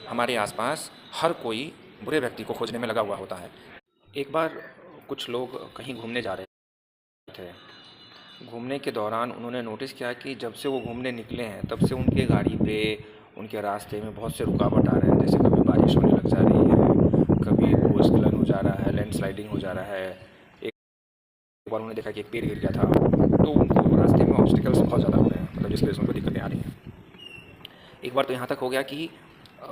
हमारे आसपास हर कोई बुरे व्यक्ति को खोजने में लगा हुआ होता है। एक बार कुछ लोग कहीं घूमने जा रहे थे। घूमने के दौरान उन्होंने नोटिस किया कि जब से वो घूमने निकले हैं तब से उनके गाड़ी पे, उनके रास्ते में बहुत से रुकावट आ रहे हैं। जैसे कभी बारिश होने लग जा रही है, कभी भूस्खलन हो जा रहा है, लैंडस्लाइडिंग हो जा रहा है। एक बार उन्होंने देखा कि एक पेड़ गिर गया था, तो उनको रास्ते में ऑब्स्टिकल्स बहुत ज़्यादा हो रहे हैं, मतलब जिसकी वजह से उनको दिक्कतें आ रही हैं। एक बार तो यहाँ तक हो गया कि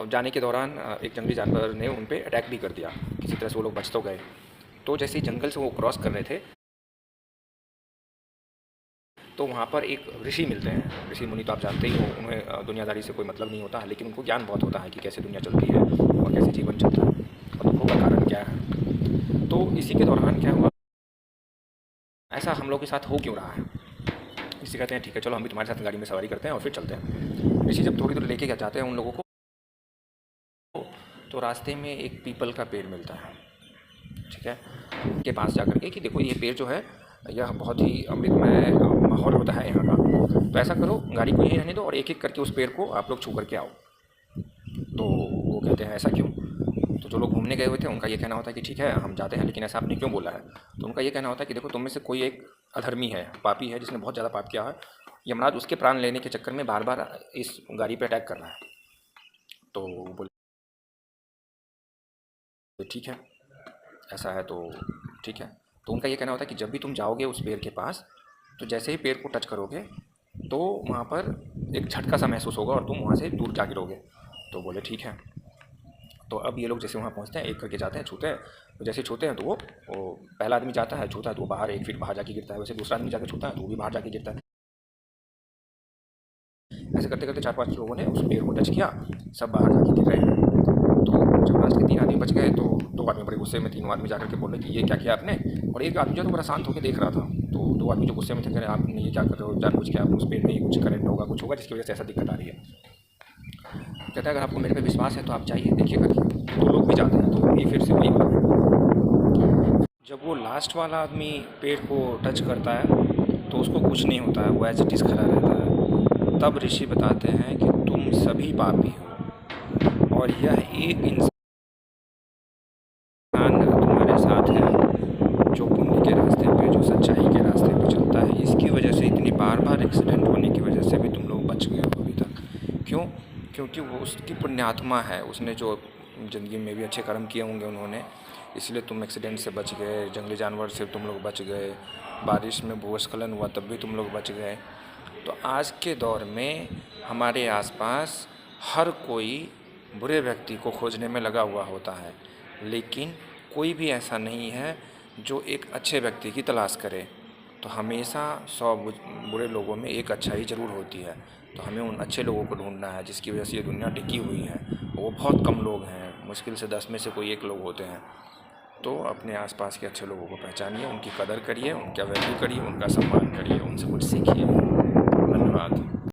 जाने के दौरान एक जंगली जानवर ने उन पे अटैक भी कर दिया। किसी तरह से वो लोग बच तो गए। तो जैसे ही जंगल से वो क्रॉस कर रहे थे, तो वहाँ पर एक ऋषि मिलते हैं। ऋषि मुनि तो आप जानते ही हो, उन्हें दुनियादारी से कोई मतलब नहीं होता है, लेकिन उनको ज्ञान बहुत होता है कि कैसे दुनिया चलती है और कैसे जीवन चलता है और दुखों का कारण क्या है। तो इसी के दौरान क्या हुआ, ऐसा हम लोग के साथ हो क्यों रहा है। ऋषि कहते हैं ठीक है चलो हम भी तुम्हारे साथ गाड़ी में सवारी करते हैं और फिर चलते हैं। ऋषि जब थोड़ी दूर लेके जाते हैं उन लोगों को, तो रास्ते में एक पीपल का पेड़ मिलता है। ठीक है, उनके पास जाकर के कि देखो ये पेड़ जो है यह बहुत ही अमृतमय माहौल होता है यहाँ का, तो ऐसा करो गाड़ी को यहीं रहने दो और एक एक करके उस पेड़ को आप लोग छू करके आओ। तो वो कहते हैं ऐसा क्यों। तो जो लोग घूमने गए हुए थे उनका ये कहना होता है कि ठीक है हम जाते हैं, लेकिन ऐसा आपने क्यों बोला है। तो उनका ये कहना होता है कि देखो तुम में से कोई एक अधर्मी है, पापी है, जिसने बहुत ज़्यादा पाप किया है। यमराज उसके प्राण लेने के चक्कर में बार बार इस गाड़ी पर अटैक कर रहा है। तो बोले ठीक है ऐसा है तो ठीक है। तो उनका ये कहना होता है कि जब भी तुम जाओगे उस पेड़ के पास, तो जैसे ही पेड़ को टच करोगे तो वहाँ पर एक झटका सा महसूस होगा और तुम वहाँ से दूर जा गिरोगे। तो बोले ठीक है। तो अब ये लोग जैसे वहाँ पहुँचते हैं, एक करके जाते हैं, छूते हैं। तो जैसे छूते हैं तो वो पहला आदमी जाता है, छूता है तो वो बाहर 1 फीट बाहर जाके गिरता है। वैसे दूसरा आदमी जाकर छूता है तो वो भी बाहर जाके गिरता है। ऐसे करते करते 4-5 लोगों ने उस पेड़ को टच किया, सब बाहर जाके गिर रहे हैं। तो जब लास्ट के 3 आदमी बच गए तो 2 आदमी बड़े गुस्से में, तीनों आदमी जाकर के बोले कि ये क्या किया आपने। और एक आदमी जो तो बड़ा शांत होकर देख रहा था। तो 2 आदमी जो गुस्से में थे कह रहे आपने ये क्या कर रहे हो, जानबूझ के आप उस पेड़ में कुछ करंट होगा, कुछ होगा जिसकी वजह से ऐसा दिक्कत आ रही है। कहता है अगर आपको मेरे पे विश्वास है तो आप जाइए देखिए करके। तो लोग भी जाते हैं, तो ये फिर से वही बात है। जब वो लास्ट वाला आदमी पेड़ को टच करता है तो उसको कुछ नहीं होता है, वो एज इट इज़ खड़ा रहता है। तब ऋषि बताते हैं कि तुम सभी पापी हो और यह एक इंसान तुम्हारे साथ है जो पुण्य के रास्ते पे, जो सच्चाई के रास्ते पे चलता है। इसकी वजह से इतनी बार बार एक्सीडेंट होने की वजह से भी तुम लोग बच गए हो अभी तक। क्यों? क्योंकि वो उसकी पुण्यात्मा है, उसने जो ज़िंदगी में भी अच्छे कर्म किए होंगे उन्होंने, इसलिए तुम एक्सीडेंट से बच गए, जंगली जानवर से तुम लोग बच गए, बारिश में भूस्खलन हुआ तब भी तुम लोग बच गए। तो आज के दौर में हमारे आसपास हर कोई बुरे व्यक्ति को खोजने में लगा हुआ होता है, लेकिन कोई भी ऐसा नहीं है जो एक अच्छे व्यक्ति की तलाश करे। तो हमेशा 100 बुरे लोगों में एक अच्छाई ज़रूर होती है। तो हमें उन अच्छे लोगों को ढूंढना है जिसकी वजह से ये दुनिया टिकी हुई है। वो बहुत कम लोग हैं, मुश्किल से 10 में से कोई एक लोग होते हैं। तो अपने आसपास के अच्छे लोगों को पहचानिए, उनकी कदर करिए, उनका वैल्यू करिए, उनका सम्मान करिए, उनसे कुछ सीखिए। धन्यवाद।